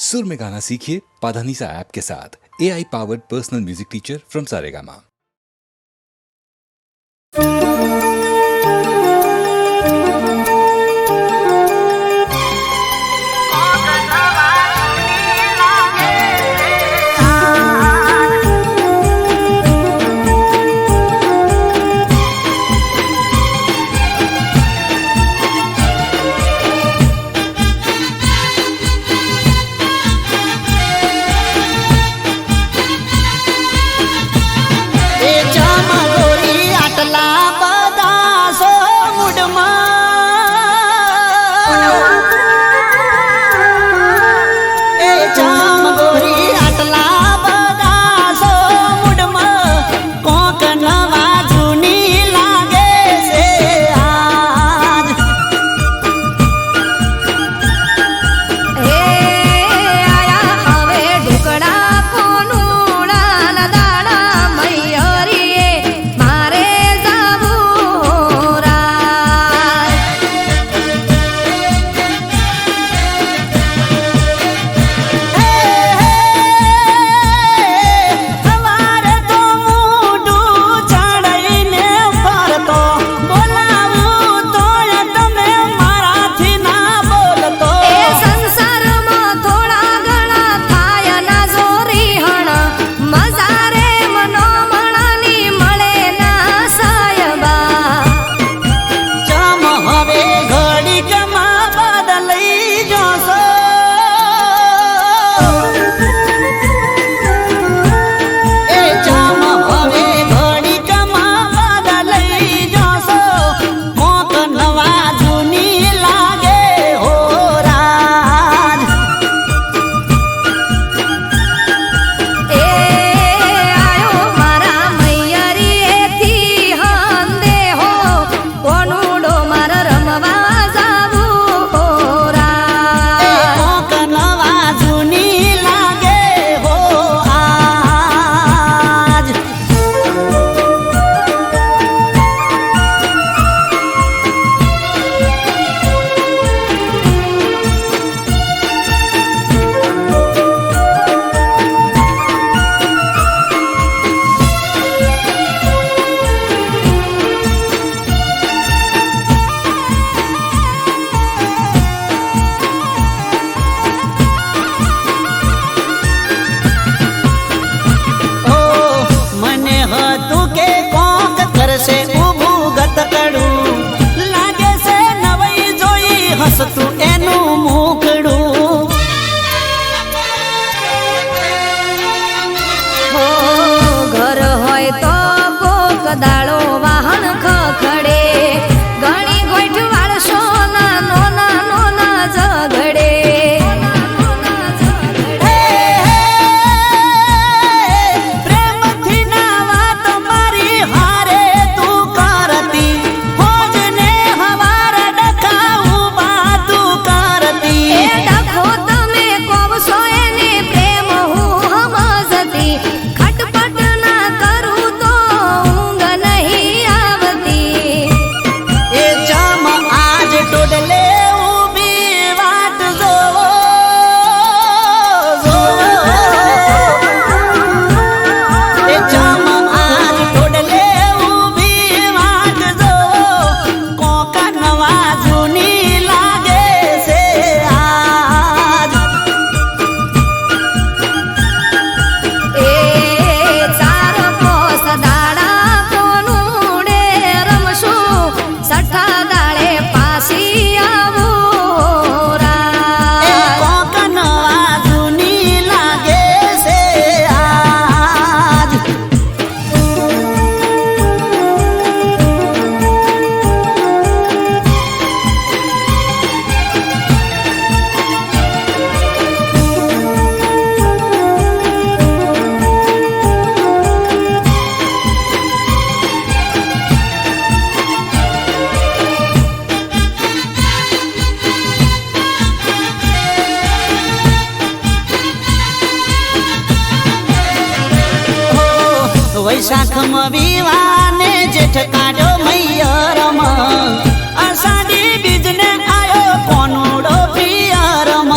सुर में गाना सीखिए पाधानीसा ऐप के साथ। AI powered personal music teacher from Saregama. वैशाख विवाने जेठ काट्यो मैयरम अषाढी बिजने आयो पनुडो पियरम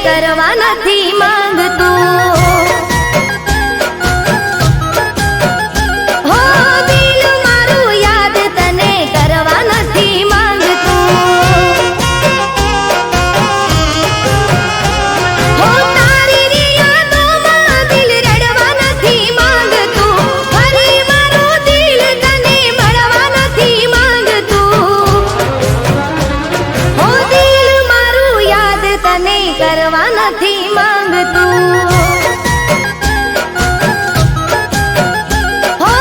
કરવા નથી માંગતું. હો દિલ મારું યાદ તને કરવા નથી માંગતું. હો તારી યાદોમાં દિલ રડવા નથી માંગતું. ફરી મારું દિલ તને મળવા નથી માંગતું. હો દિલ મારું યાદ તને કરવા નથી માંગતું. હો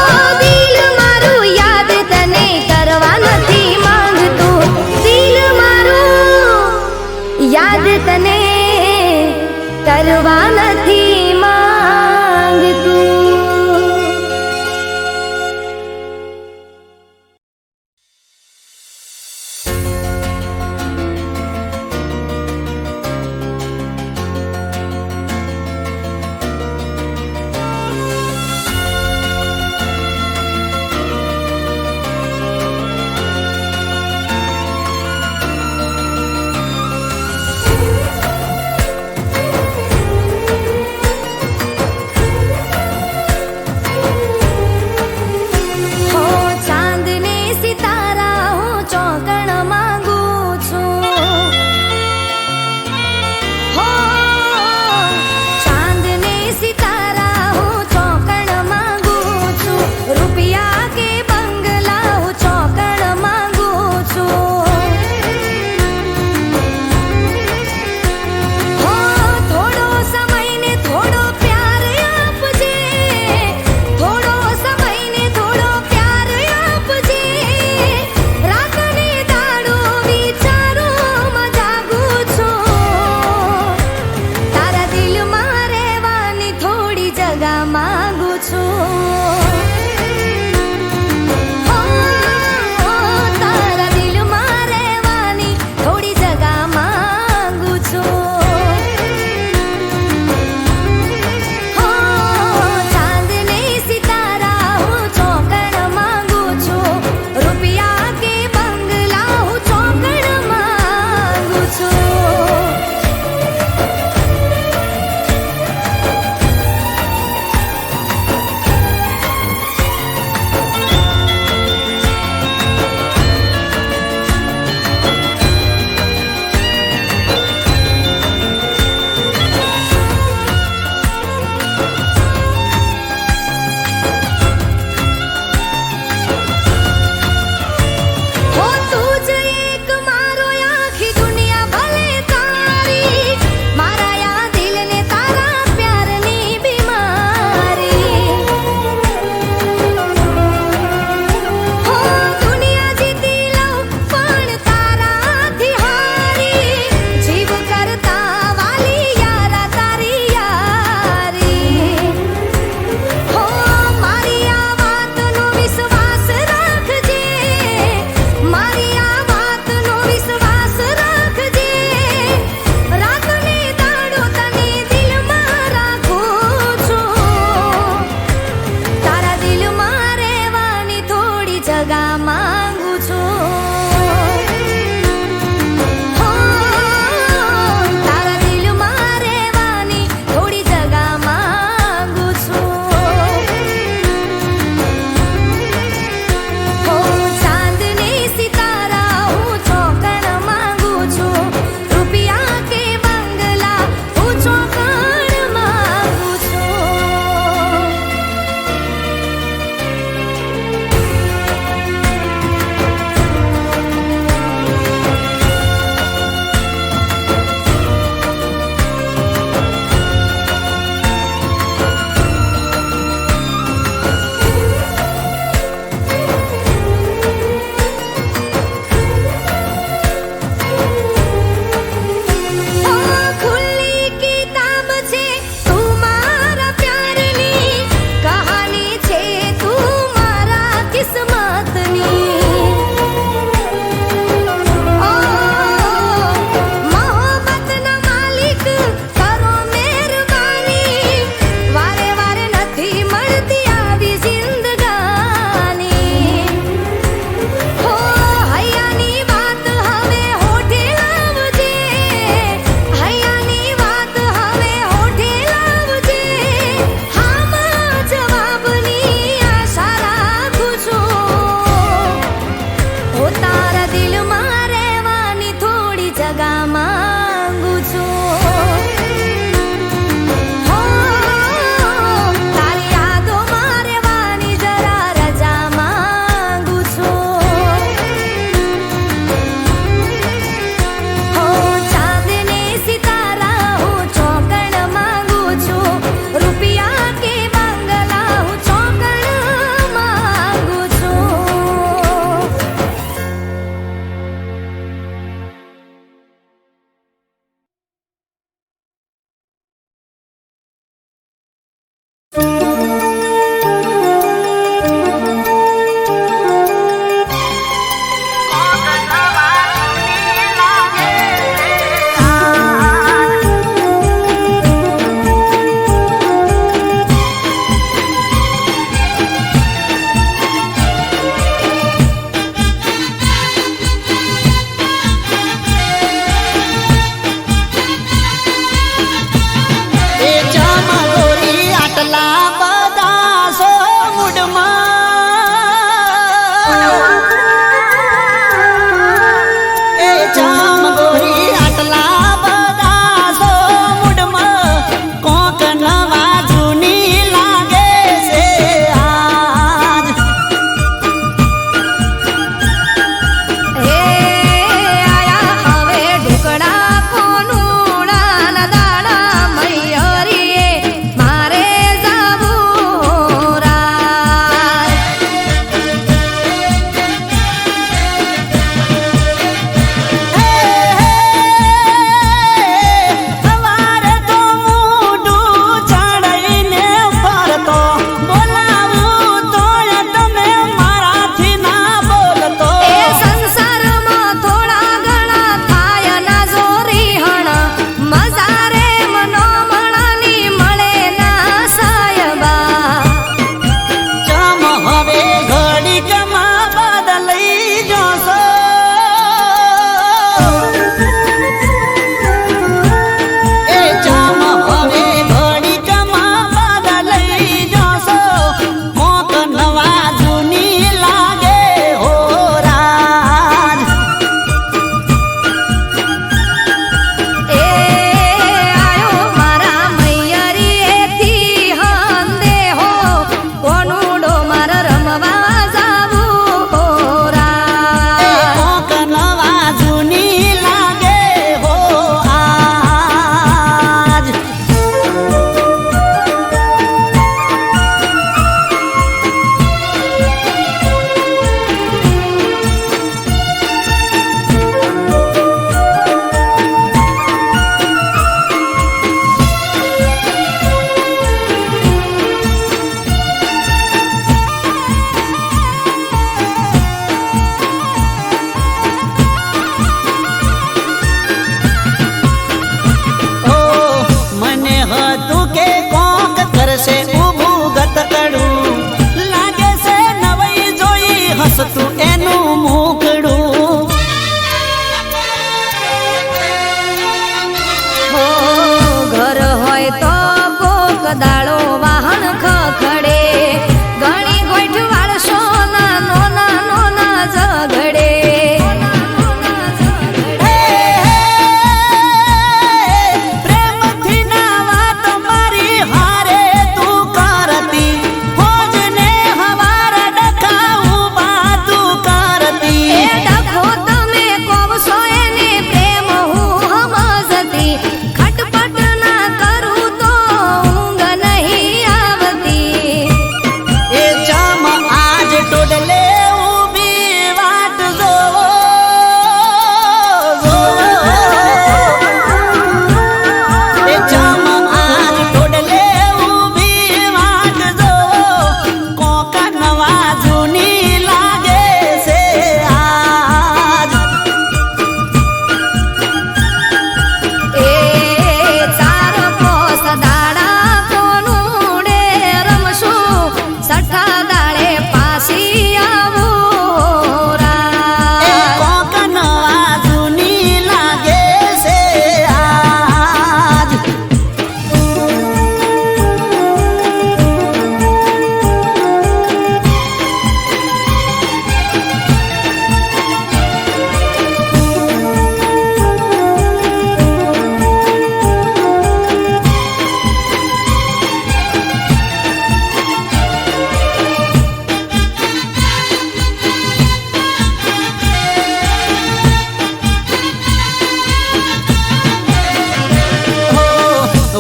દિલ મારું યાદ તને કરવા નથી માંગતું. દિલ મારું યાદ તને કરવા નથી માંગતું.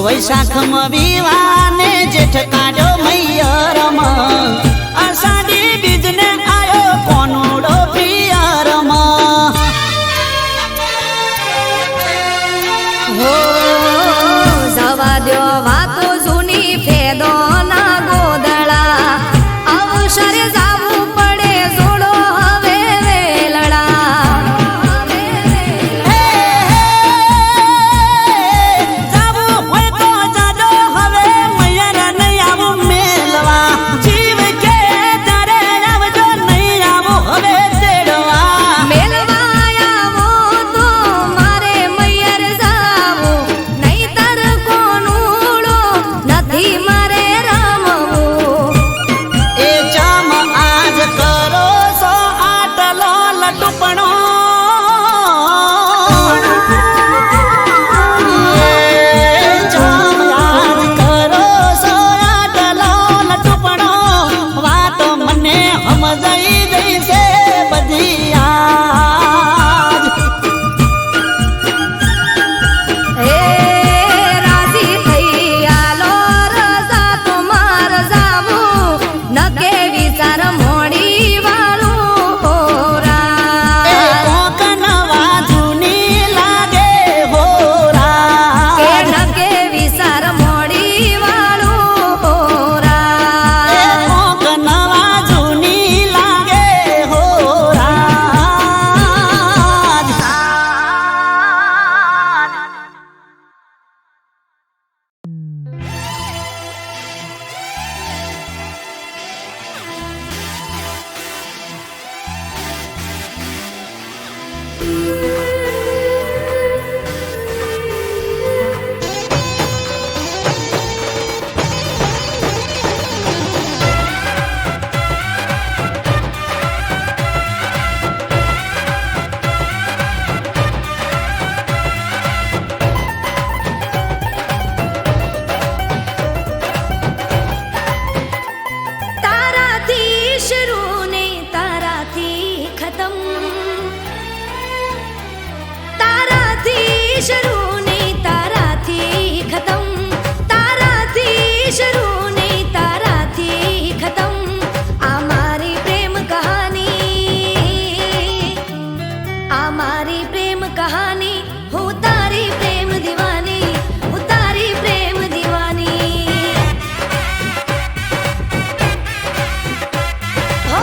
વૈશાખમાં વિવાને જેઠ કાઢ્યો મૈયરમાં અષાઢી બીજને આયો કોનુડો પિયરમાં હો જવા દ્યો વાતો જૂની ફેદો ના ગોદળા અવસર જાવું પડે જોડો હવે વેલડા જાવું હોય તો જાજો હવે મૈયર નહીં આવું મેલવા જીવ કે તારે આવજો નહીં આવું હવે તેડવા મેલવા આવો તો મારે મૈયર જાવું નહીતર કોનુડો નથી મારે રમવું એ જામ આજ કરો સો આટલો લટુપણો એ જામ આજ કરો સો આટલો લટુપણો વાતો મને સમજાઈ ગઈ છે બધી આજ હે રાજી થઈ આલો રજા તો માર જાવું નકે વિચાર મોડી વાળું એ હોરા કોક નવા જૂની લાગે હોરા કે નકે વિચાર મોડી વાળું હોરા એ કોક નવા જૂની લાગે હોરા તારાથી શરૂ ને તારાથી ખતમ તારાથી શરૂ ને તારાથી ખતમ તારાથી શરૂ ને તારાથી ખતમ આ મારી પ્રેમ કહાની આ મારી પ્રેમ કહાની હું તારી પ્રેમ દીવાની હું તારી પ્રેમ દીવાની હો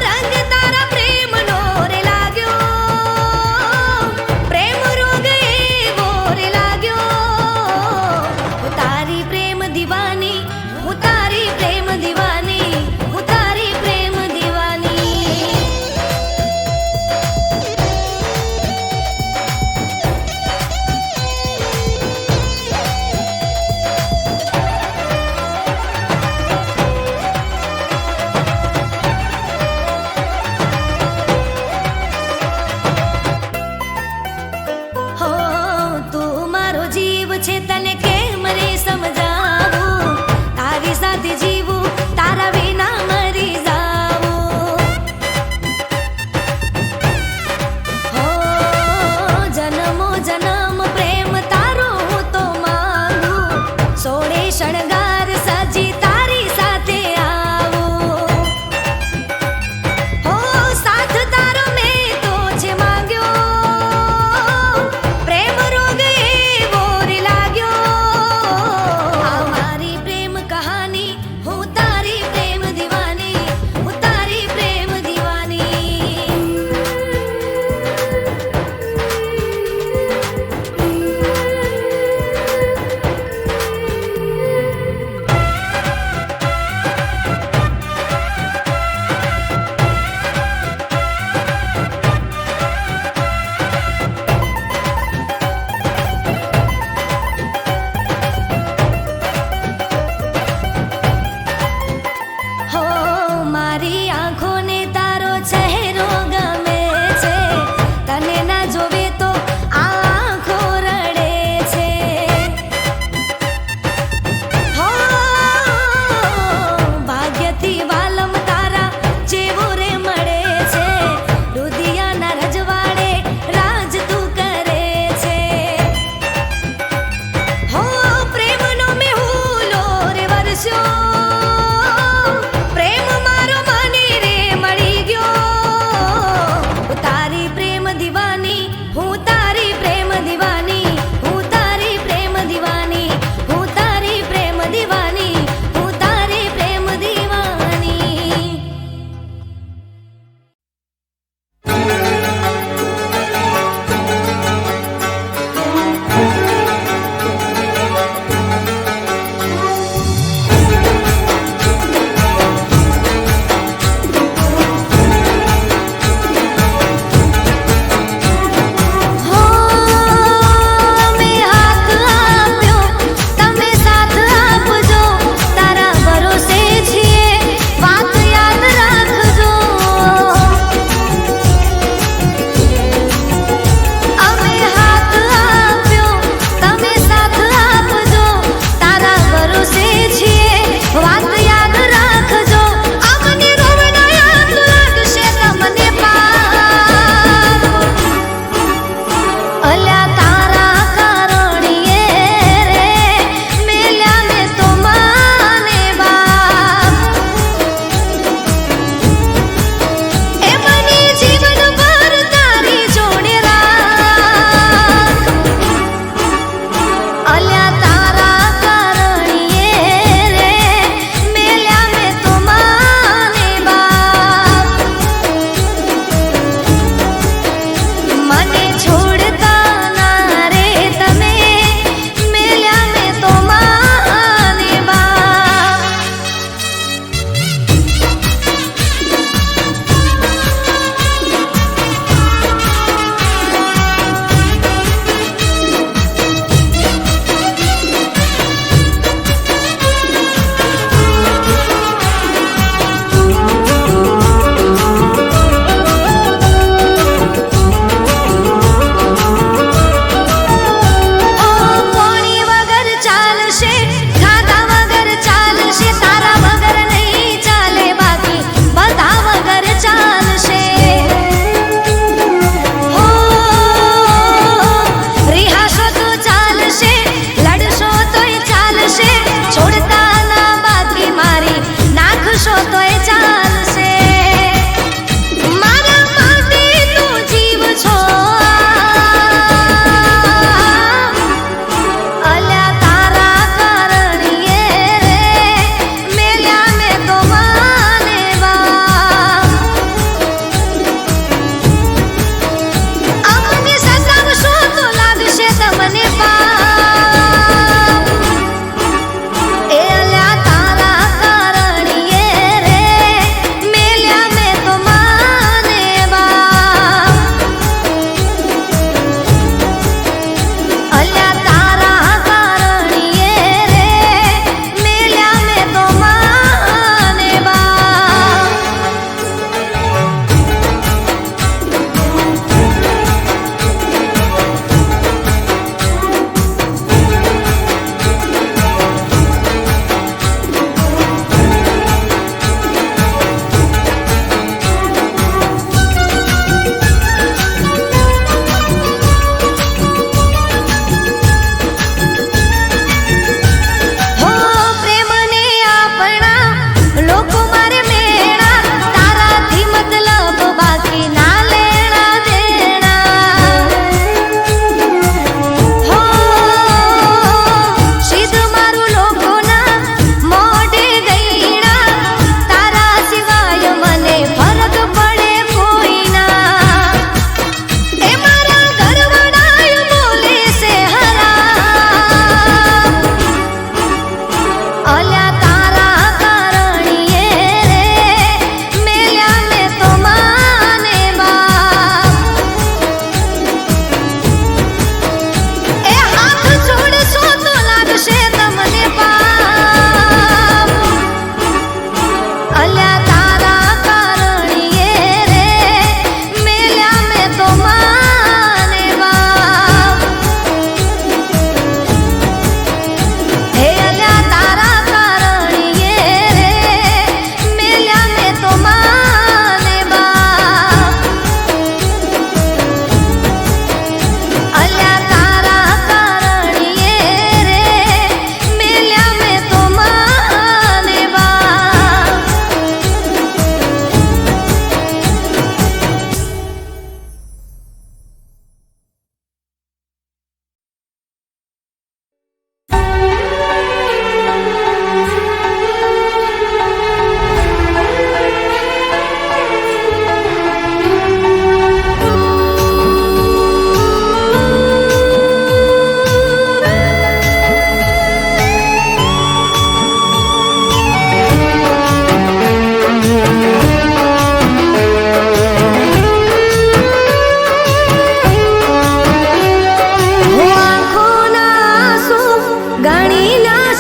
રંગ તારા પ્રેમનો રે લાગ્યો પ્રેમ રોગ એવો રે લાગ્યો હું તારી પ્રેમ દીવાની હું તારી પ્રેમ દીવાની હું તારી પ્રેમ દીવાની હો તું મારો જીવ છે તને કેમ રે સમજાવું તારી સાથે જીવું તારા વિના મરી જાવું હો જન્મો જન્મ પ્રેમ તારો હું તો માંગુ સોળે શણગાર સજી તારી સાથે આવું હો સાથ તારો મેં તો છે માંગ્યો પ્રેમ રોગ એવો રે લાગ્યો આ મારી પ્રેમ કહાની હું તારી પ્રેમ દીવાની હું તારી પ્રેમ દીવાની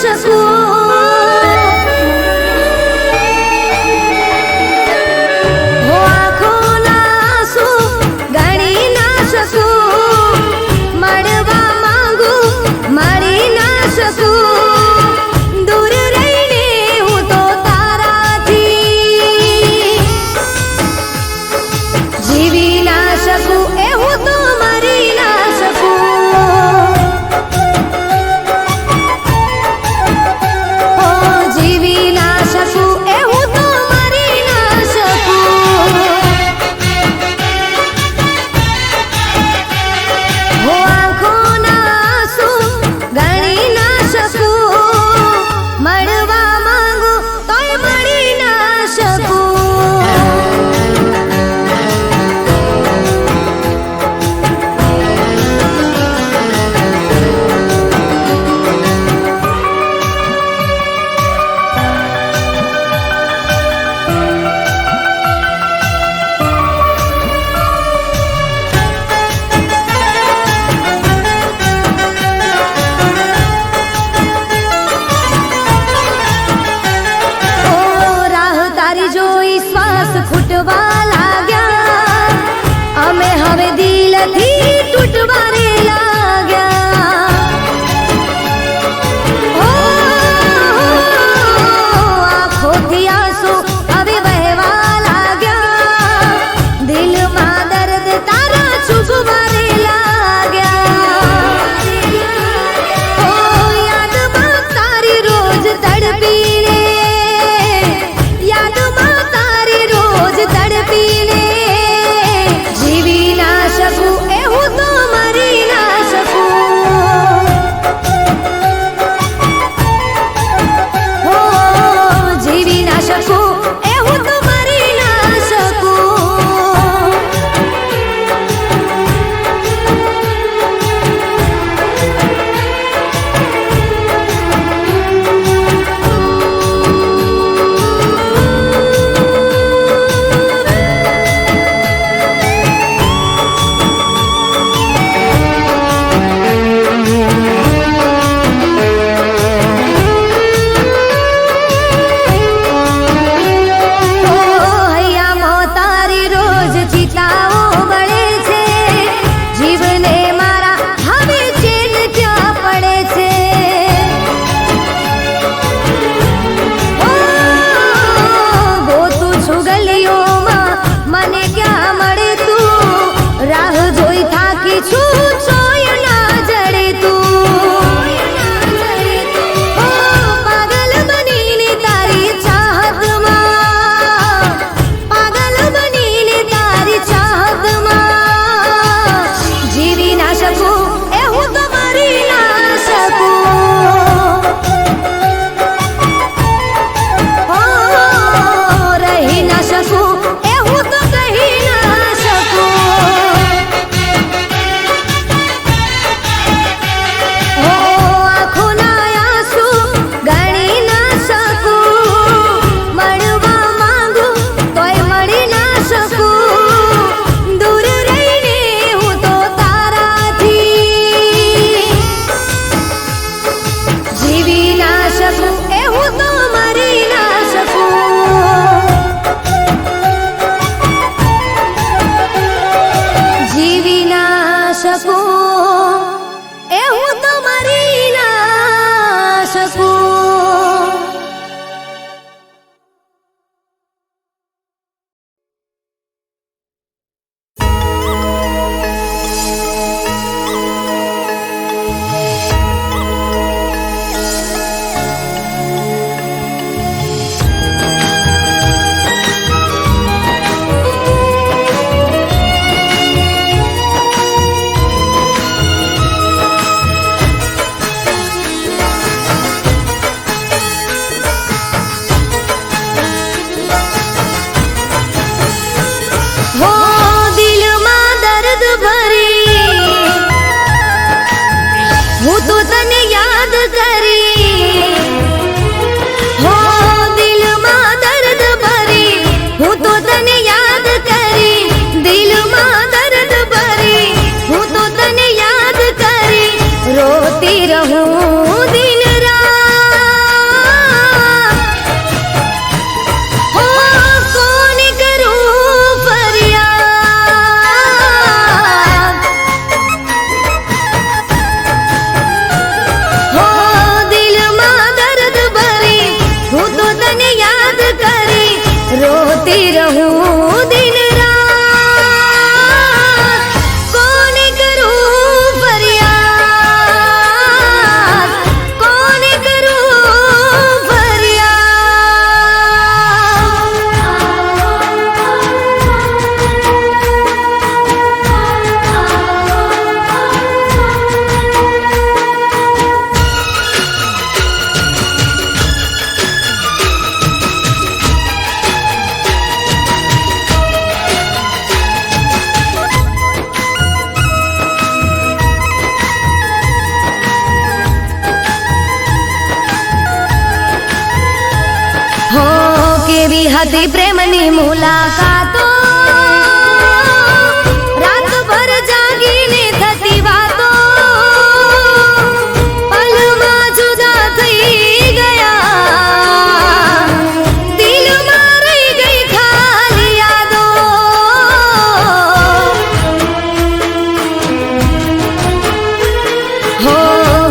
શકું, હો આંખોના આંસુ ગણી ના શકું, મળવા માંગુ મળી ના શકું, દૂર રહીને હું તો તારાથી જીવી ના શકું, એ હું તો મરી ના શકું, ઓ જીવી ના શકું, એ હું તો મરી ના શકું, હો આંખોના આંસુ ગણી ના શકું, મળવા માંગુ તોય મળી ના શકું. ઓ રાહ તારી જોઈ શ્વાસ ખૂટવા લાગ્યા, અમે હવે દિલથી તૂટવા રે લાગ્યા, ઓ આંખોથી આંસુ હવે વહેવા લાગ્યા, દિલમાં દર્દ તારા ચૂકવા રે લાગ્યા, ઓ યાદમાં તારી રોજ તડપીને, યાદમાં તારી રોજ તડપીને જીવી ના શકું, એ હું તો મરી ના શકું, હો જીવી ના શકું, એ હું તો મરી ના શકું. ઓ હૈયામાં તારી રોજ ચિતાઓ બળે છે, જીવને મારા હવે ચેન ક્યાં પડે છે, ઓ ગોતું છું ગલીઓમાં મને ક્યાં મળે તું, રાહ જોઈ થાકી છું છોય ના જડે તું, ઓ પાગલ બનીને તારી ચાહતમાં, પાગલ બનીને તારી ચાહતમાં જીવી ના શકું, એ હું તો મરી ના શકું, ઓ રહી ના શકું, એ હું તો કહી ના શકું, ઓ આંખોના આંસુ ગણી ના શકું, મળવા માંગુ તોય મળી ના શકું, દૂર રહીને હું તો તારાથી જીવી ના શકું, એ હું તો મરી ના શકું, જીવી ના શકું, એ હું તો મરી ના શકું. હતી પ્રેમની મુલાકાતો, રાતભર જાગીને થતી વાતો, પલમાં જુદા થઈ ગયા, દિલમાં રહી ગઈ ખાલી યાદો. હો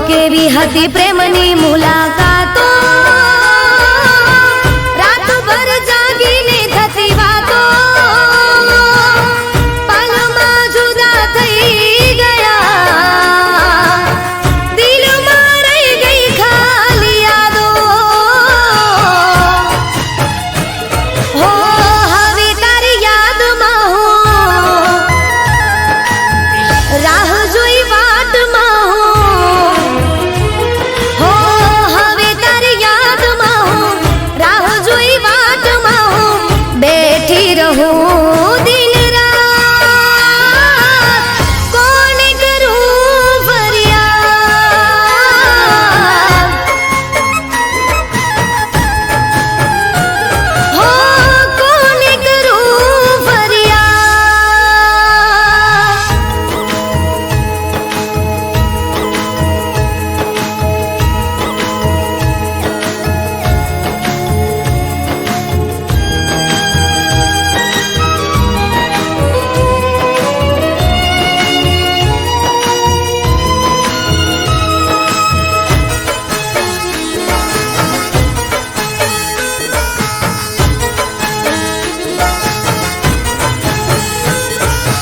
કેવી હતી પ્રેમની મુલાકાતો, રાતભર જાગીને થતી વાતો, પલમાં જુદા થઈ ગયા, દિલમાં રહી ગઈ ખાલી યાદો. હો હવે તારી યાદમાં હું રાહ જોઈ વાટમાં હું. હો હવે તારી યાદમાં હું રાહ જોઈ વાટમાં હું બેઠી રહું દિન રાત, કોને કરું ફરિયાદ. હો કોને કરું ફરિયાદ.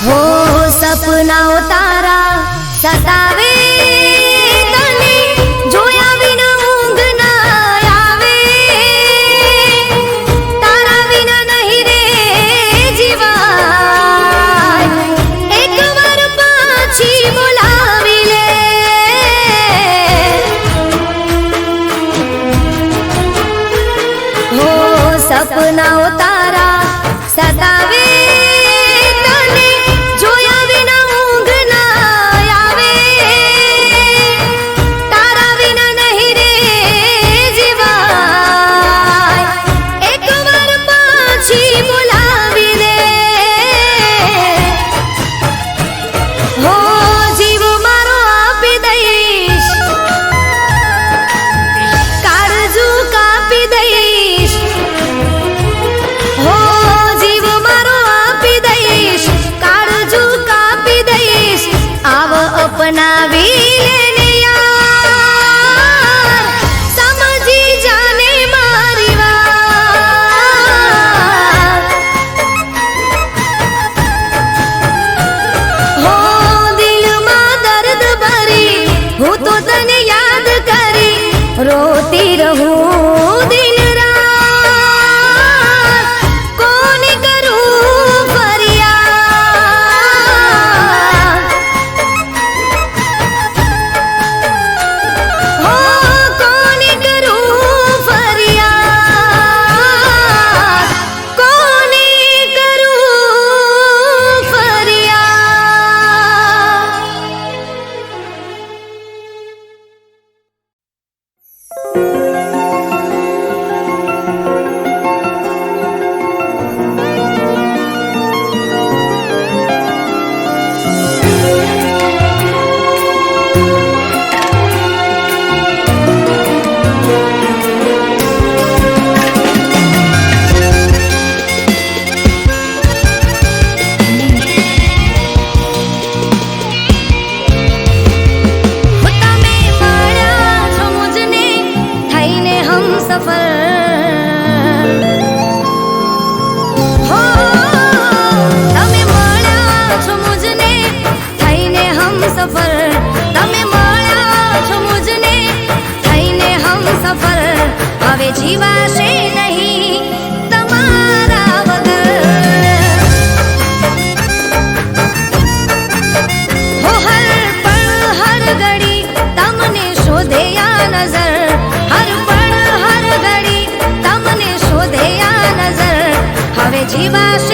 હો સપનાઓ તારા સતાવે, તને જોયા વિના ઊંઘ ના આવે, તારા વિના નહીં રે જીવાય, એકવાર પાછી બોલાવી લે. હો સપનાઓ તારા સતાવે, તને જોયા વિના ઊંઘ ના આવે, તારા વિના નહીં રે જીવાય, એકવાર પાછી બોલાવી લે. હો જીવ મારો આપી દઈશ, કાળજુ કાપી દઈશ. હો જીવ મારો આપી દઈશ, કાળજુ કાપી દઈશ. આવ અપનાવી લેને યાર, સમજી જાને મારી વાત. હો દિલમાં દર્દ ભરી હું તો તને યાદ કરી રોતી રહું દિન રાત, કોને કરું ફરિયાદ. હો કોને કરું ફરિયાદ, કોને કરું ફરિયાદ. જીવાશે નહીં તમારા વગર. હો હર પળ હર ઘડી તમને શોધે આ નજર, હર પળ હર ઘડી તમને શોધે આ નજર. હવે જીવાશે